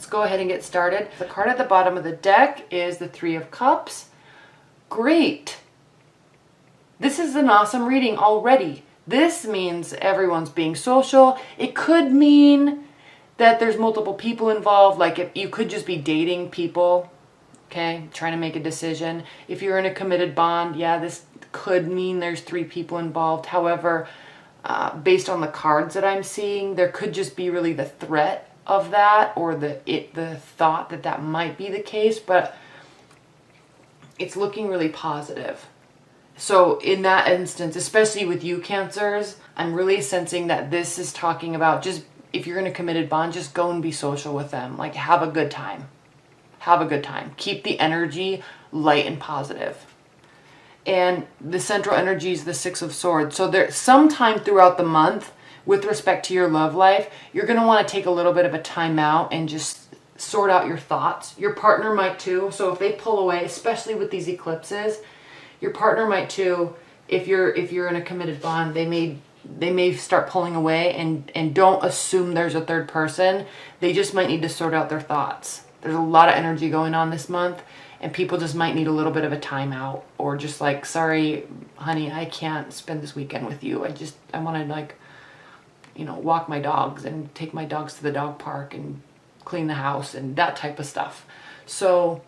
Let's go ahead and get started. The card at the bottom of the deck is the Three of Cups. Great. This is an awesome reading already. This means everyone's being social. It could mean that there's multiple people involved, like if you could just be dating people, okay, trying to make a decision. If you're in a committed bond, yeah, this could mean there's 3 people involved. However, based on the cards that I'm seeing, there could just be really the threat of that, or the thought that that might be the case, but it's looking really positive. So in that instance, especially with you Cancers, I'm really sensing that this is talking about just, if you're in a committed bond, just go and be social with them. Like, have a good time. Have a good time. Keep the energy light and positive. And the central energy is the Six of Swords. So there, sometime throughout the month, with respect to your love life, you're going to want to take a little bit of a time out and just sort out your thoughts. Your partner might too. So if they pull away, especially with these eclipses, your partner might too. If you're in a committed bond, they may start pulling away, and don't assume there's a third person. They just might need to sort out their thoughts. There's a lot of energy going on this month, and people just might need a little bit of a timeout, or just like, sorry, honey, I can't spend this weekend with you. I want to, like, you know, walk my dogs and take my dogs to the dog park and clean the house and that type of stuff. So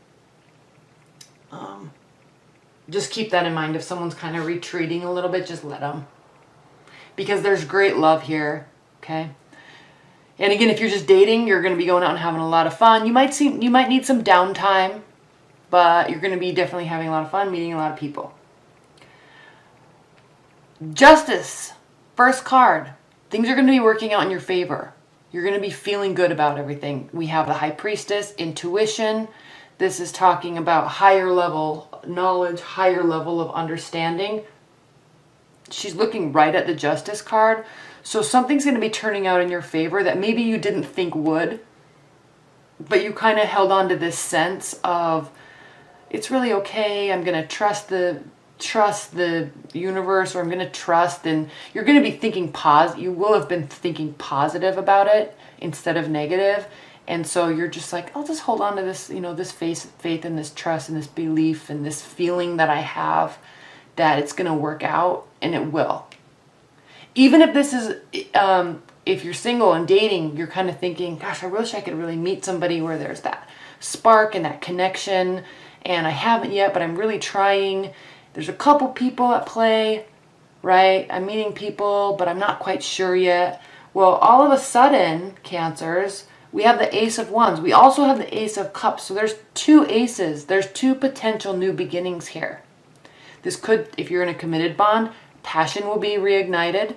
just keep that in mind. If someone's kind of retreating a little bit, just let them. Because there's great love here, okay? And again, if you're just dating, you're going to be going out and having a lot of fun. You might need some downtime, but you're going to be definitely having a lot of fun, meeting a lot of people. Justice, first card. Things are going to be working out in your favor. You're going to be feeling good about everything. We have the High Priestess, intuition. This is talking about higher level knowledge, higher level of understanding. She's looking right at the Justice card. So something's going to be turning out in your favor that maybe you didn't think would. But you kind of held on to this sense of, it's really okay. I'm going to trust the universe, or I'm going to trust, and you're going to be thinking you will have been thinking positive about it instead of negative. And so you're just like, I'll just hold on to this, you know, this faith and this trust and this belief and this feeling that I have that it's going to work out, and it will. Even if this is, if you're single and dating, you're kind of thinking, gosh, I wish I could really meet somebody where there's that spark and that connection, and I haven't yet, but I'm really trying. There's a couple people at play, right? I'm meeting people, but I'm not quite sure yet. Well, all of a sudden, Cancers, we have the Ace of Wands. We also have the Ace of Cups. So there's 2 aces. There's 2 potential new beginnings here. This could, if you're in a committed bond, passion will be reignited.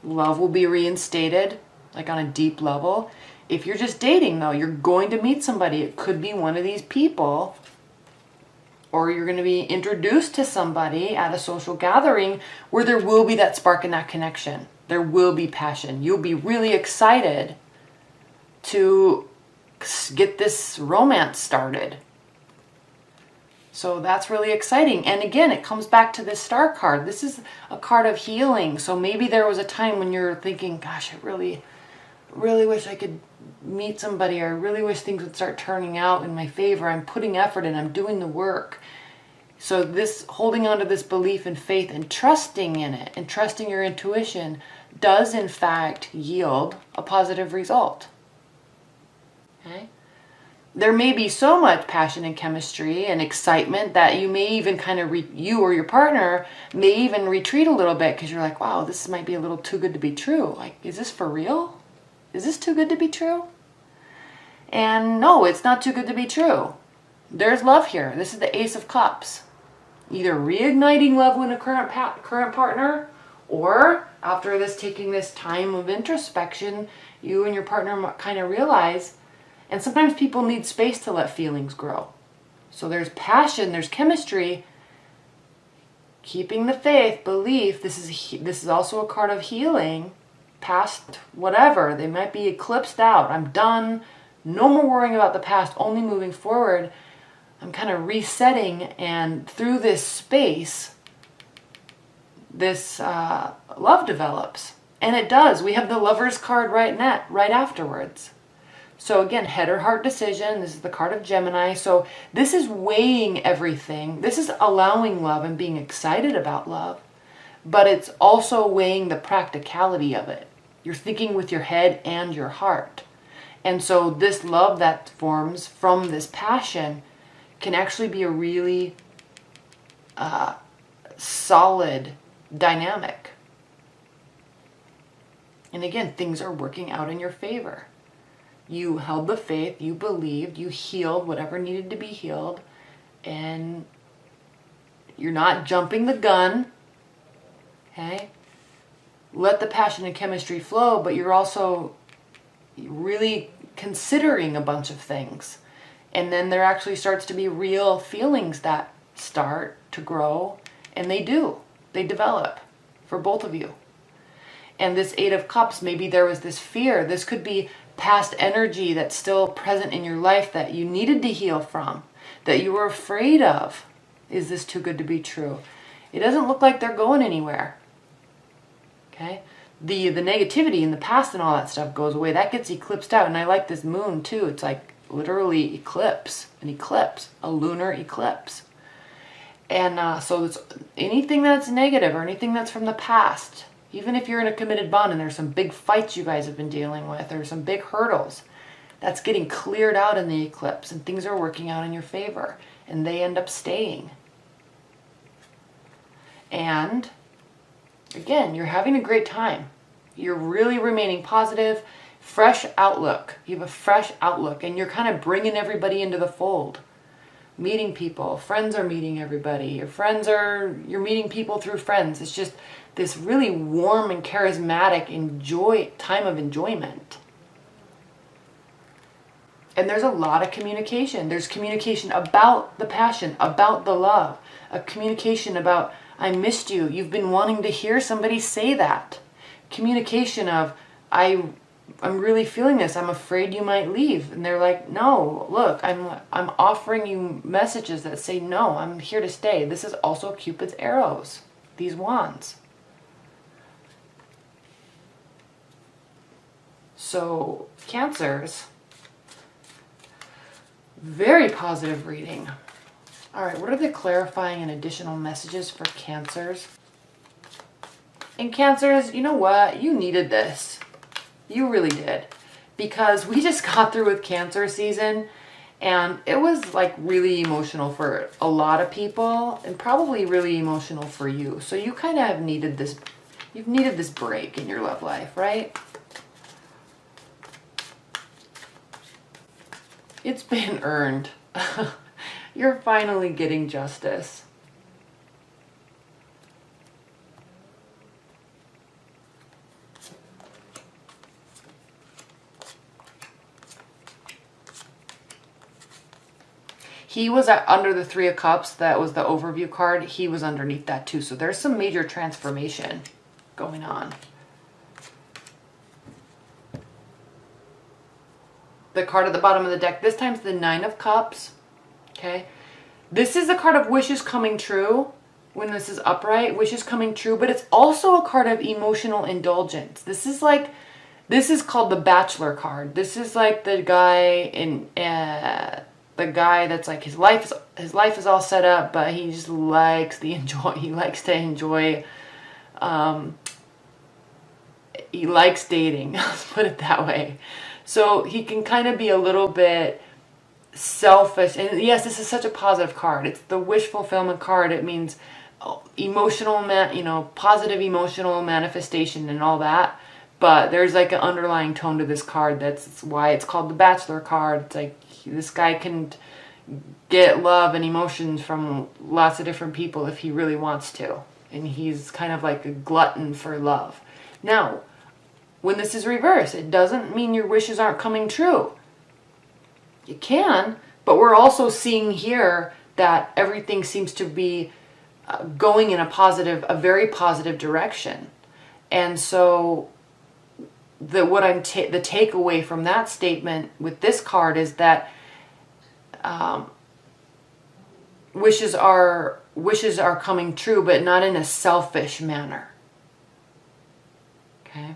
Love will be reinstated, like on a deep level. If you're just dating, though, you're going to meet somebody. It could be one of these people, or you're going to be introduced to somebody at a social gathering where there will be that spark and that connection. There will be passion. You'll be really excited to get this romance started. So that's really exciting. And again, it comes back to this Star card. This is a card of healing. So maybe there was a time when you're thinking, gosh, I really wish I could meet somebody, or I really wish things would start turning out in my favor. I'm putting effort in, I'm doing the work. So this holding on to this belief and faith and trusting in it and trusting your intuition does in fact yield a positive result. Okay? There may be so much passion and chemistry and excitement that you may even kind of, you or your partner may even retreat a little bit, because you're like, wow, this might be a little too good to be true. Like, is this for real? Is this too good to be true? And no, it's not too good to be true. There's love here. This is the Ace of Cups. Either reigniting love with a current partner, or after this, taking this time of introspection, you and your partner kind of realize, and sometimes people need space to let feelings grow. So there's passion, there's chemistry, keeping the faith, belief. This is also a card of healing. Past whatever, they might be eclipsed out. I'm done. No more worrying about the past, only moving forward. I'm kind of resetting, and through this space, this love develops. And it does. We have the Lover's card right afterwards. So again, head or heart decision. This is the card of Gemini. So this is weighing everything. This is allowing love and being excited about love. But it's also weighing the practicality of it. You're thinking with your head and your heart. And so this love that forms from this passion can actually be a really solid dynamic. And again, things are working out in your favor. You held the faith, you believed, you healed whatever needed to be healed, and you're not jumping the gun, okay? Let the passion and chemistry flow, but you're also really considering a bunch of things. And then there actually starts to be real feelings that start to grow, and they do. They develop for both of you. And this Eight of Cups, maybe there was this fear. This could be past energy that's still present in your life that you needed to heal from, that you were afraid of. Is this too good to be true? It doesn't look like they're going anywhere. Okay? The negativity in the past and all that stuff goes away. That gets eclipsed out. And I like this moon too. It's like literally eclipse, a lunar eclipse. And so it's anything that's negative or anything that's from the past, even if you're in a committed bond and there's some big fights you guys have been dealing with or some big hurdles, that's getting cleared out in the eclipse and things are working out in your favor and they end up staying. And again, you're having a great time. You're really remaining positive, fresh outlook. You have a fresh outlook and you're kind of bringing everybody into the fold. Meeting people, friends are meeting everybody. You're meeting people through friends. It's just this really warm and charismatic time of enjoyment. And there's a lot of communication. There's communication about the passion, about the love, a communication about, I missed you. You've been wanting to hear somebody say that. Communication of, I'm really feeling this. I'm afraid you might leave. And they're like, no, look, I'm offering you messages that say, no, I'm here to stay. This is also Cupid's arrows, these wands. So Cancers, very positive reading. All right, what are the clarifying and additional messages for Cancers? And Cancers, you know what? You needed this. You really did. Because we just got through with Cancer season and it was like really emotional for a lot of people and probably really emotional for you. So you kind of have needed this, you've needed this break in your love life, right? It's been earned. You're finally getting justice. He was under the Three of Cups. That was the overview card. He was underneath that too. So there's some major transformation going on. The card at the bottom of the deck, this time's the Nine of Cups. Okay. This is a card of wishes coming true when this is upright. Wishes coming true. But it's also a card of emotional indulgence. This is called the Bachelor card. This is like the guy the guy that's like his life is all set up, but he just likes to enjoy. He likes dating. Let's put it that way. So he can kind of be a little bit selfish. And yes, this is such a positive card. It's the wish fulfillment card. It means emotional, positive emotional manifestation and all that. But there's like an underlying tone to this card. That's why it's called the Bachelor card. It's like this guy can get love and emotions from lots of different people if he really wants to. And he's kind of like a glutton for love. Now, when this is reversed, it doesn't mean your wishes aren't coming true. You can, but we're also seeing here that everything seems to be going in a very positive direction. And so the takeaway from that statement with this card is that wishes are coming true, but not in a selfish manner. Okay.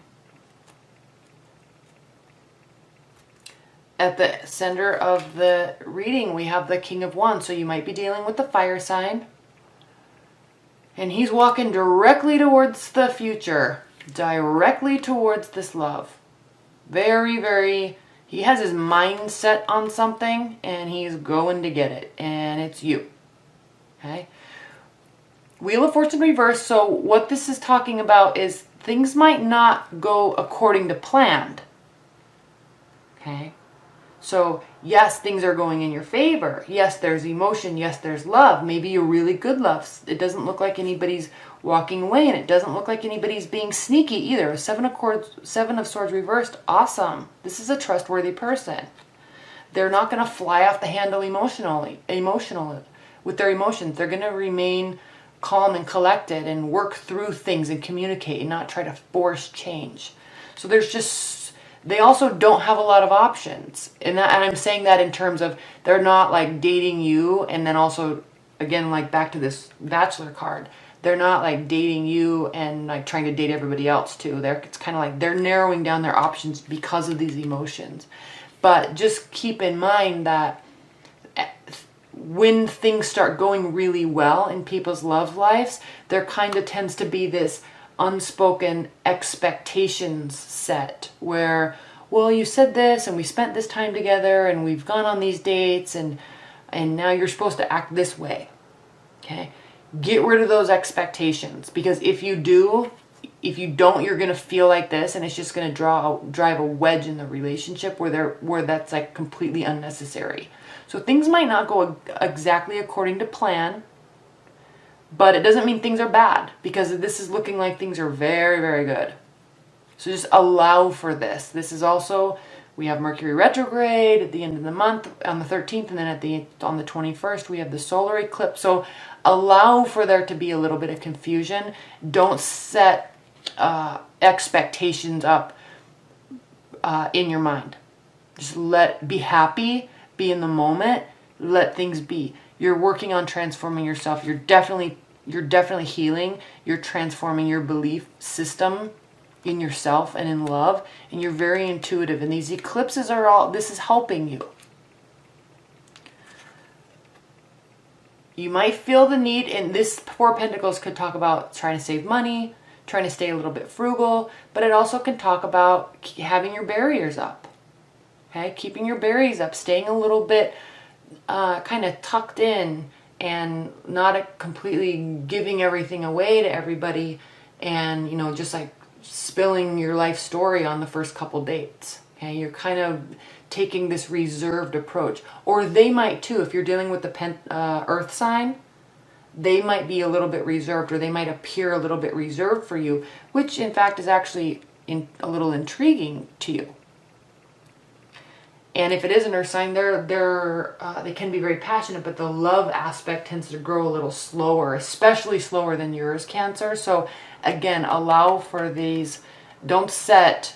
at the center of the reading, we have the King of Wands. So you might be dealing with the fire sign. And he's walking directly towards the future. Directly towards this love. Very, very... He has his mind set on something. And he's going to get it. And it's you. Okay? Wheel of Fortune reversed. So what this is talking about is things might not go according to planned. Okay? So, yes, things are going in your favor. Yes, there's emotion. Yes, there's love. Maybe a really good love. It doesn't look like anybody's walking away, and it doesn't look like anybody's being sneaky either. Seven of Swords reversed. Awesome. This is a trustworthy person. They're not going to fly off the handle emotionally with their emotions. They're going to remain calm and collected and work through things and communicate and not try to force change. So there's just... They also don't have a lot of options. And I'm saying that in terms of they're not like dating you and then also, again, like back to this Bachelor card. They're not like dating you and like trying to date everybody else too. It's kind of like they're narrowing down their options because of these emotions. But just keep in mind that when things start going really well in people's love lives, there kind of tends to be this unspoken expectations set where, well, you said this and we spent this time together and we've gone on these dates and now you're supposed to act this way. Okay? Get rid of those expectations, because if you don't, you're going to feel like this, and it's just going to drive a wedge in the relationship where that's like completely unnecessary. So things might not go exactly according to plan. But it doesn't mean things are bad, because this is looking like things are very, very good. So just allow for this. This is also, we have Mercury retrograde at the end of the month on the 13th, and then on the 21st we have the solar eclipse. So allow for there to be a little bit of confusion. Don't set expectations up in your mind. Just be happy, be in the moment, let things be. You're working on transforming yourself. You're definitely healing. You're transforming your belief system in yourself and in love. And you're very intuitive. And these eclipses this is helping you. You might feel the need, and this Four of Pentacles could talk about trying to save money, trying to stay a little bit frugal, but it also can talk about having your barriers up. Okay? Keeping your barriers up, staying a little bit kind of tucked in and not completely giving everything away to everybody and, just like spilling your life story on the first couple dates. Okay, you're kind of taking this reserved approach. Or they might too, if you're dealing with the earth sign, they might be a little bit reserved, or they might appear a little bit reserved for you, which in fact is actually a little intriguing to you. And if it is an earth sign, they can be very passionate, but the love aspect tends to grow a little slower, especially slower than yours, Cancer. So again, allow for these. Don't set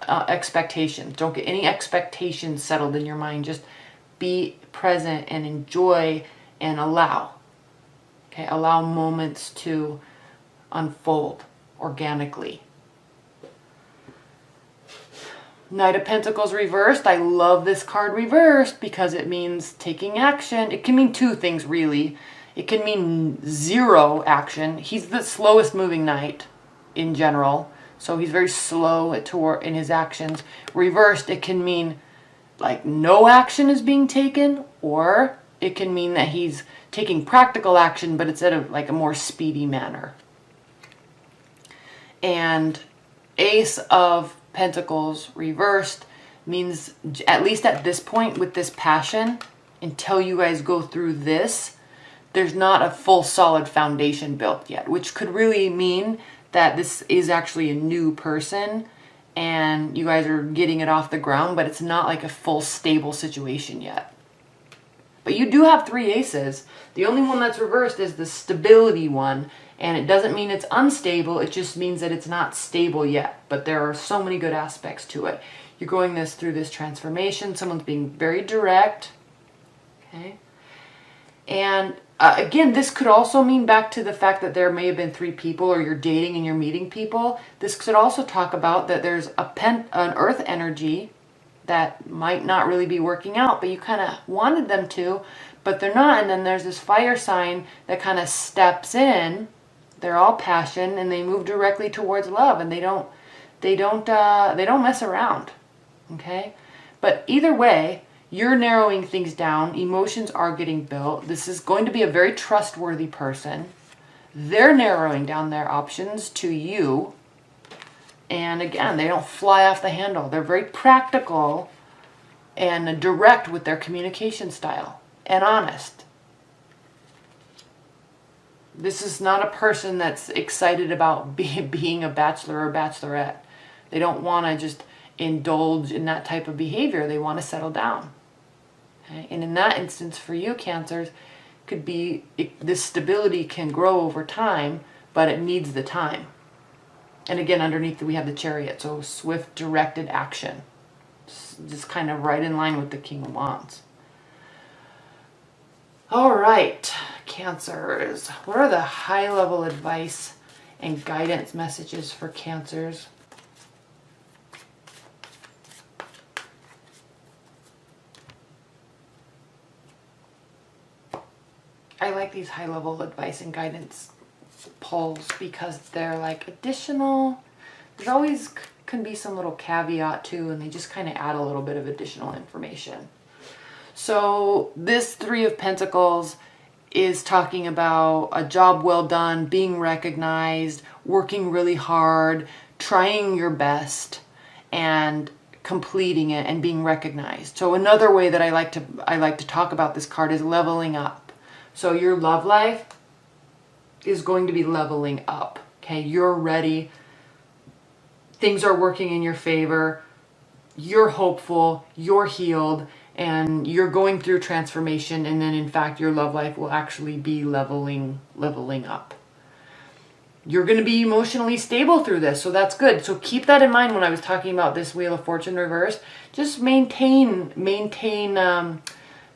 expectations. Don't get any expectations settled in your mind. Just be present and enjoy and allow. Okay, allow moments to unfold organically. Knight of Pentacles reversed. I love this card reversed because it means taking action. It can mean two things, really. It can mean zero action. He's the slowest moving knight in general. So he's very slow in his actions. Reversed, it can mean like no action is being taken, or it can mean that he's taking practical action, but it's at a more speedy manner. And Ace of Pentacles reversed means, at least at this point with this passion, until you guys go through this, there's not a full solid foundation built yet, which could really mean that this is actually a new person and you guys are getting it off the ground, but it's not like a full stable situation yet. But you do have three aces. The only one that's reversed is the stability one. And it doesn't mean it's unstable. It just means that it's not stable yet. But there are so many good aspects to it. You're going through this transformation. Someone's being very direct. Okay. And again, this could also mean back to the fact that there may have been three people, or you're dating and you're meeting people. This could also talk about that there's an earth energy that might not really be working out, but you kind of wanted them to, but they're not. And then there's this fire sign that kind of steps in. They're all passion, and they move directly towards love, and they don't mess around. Okay? But either way, you're narrowing things down. Emotions are getting built. This is going to be a very trustworthy person. They're narrowing down their options to you. And again, they don't fly off the handle. They're very practical and direct with their communication style and honest. This is not a person that's excited about being a bachelor or bachelorette. They don't want to just indulge in that type of behavior. They want to settle down. Okay? And in that instance, for you, Cancers, could be this stability can grow over time, but it needs the time. And again, underneath we have the Chariot, so swift, directed action. Just kind of right in line with the King of Wands. All right, Cancers. What are the high-level advice and guidance messages for Cancers? I like these high-level advice and guidance polls because they're like additional. There's always can be some little caveat too, and they just kind of add a little bit of additional information. So this Three of Pentacles is talking about a job well done, being recognized, working really hard, trying your best, and completing it and being recognized. So another way that I like to talk about this card is leveling up. So your love life is going to be leveling up. Okay, you're ready. Things are working in your favor. You're hopeful. You're healed. And you're going through transformation. And then, in fact, your love life will actually be leveling up. You're going to be emotionally stable through this. So that's good. So keep that in mind when I was talking about this Wheel of Fortune reverse. Just maintain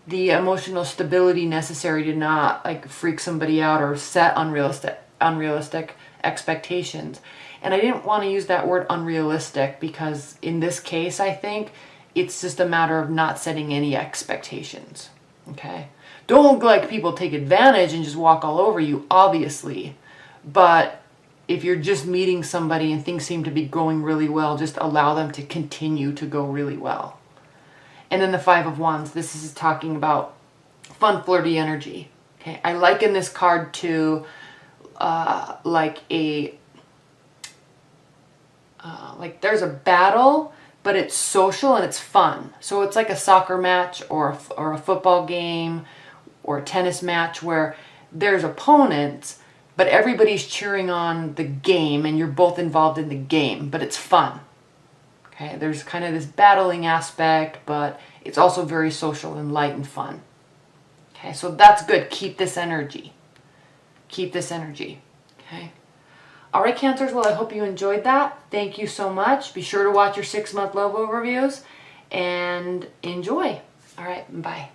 the emotional stability necessary to not like freak somebody out or set unrealistic expectations. And I didn't want to use that word unrealistic because in this case, I think it's just a matter of not setting any expectations. Okay? Don't like people take advantage and just walk all over you, obviously. But if you're just meeting somebody and things seem to be going really well, just allow them to continue to go really well. And then the Five of Wands, this is talking about fun, flirty energy. Okay, I liken this card to like there's a battle, but it's social and it's fun. So it's like a soccer match or a football game or a tennis match where there's opponents, but everybody's cheering on the game and you're both involved in the game, but it's fun. Okay, there's kind of this battling aspect, but it's also very social and light and fun. Okay, so that's good. Keep this energy. Keep this energy. Okay. All right, Cancers. Well, I hope you enjoyed that. Thank you so much. Be sure to watch your 6-month love overviews and enjoy. All right, bye.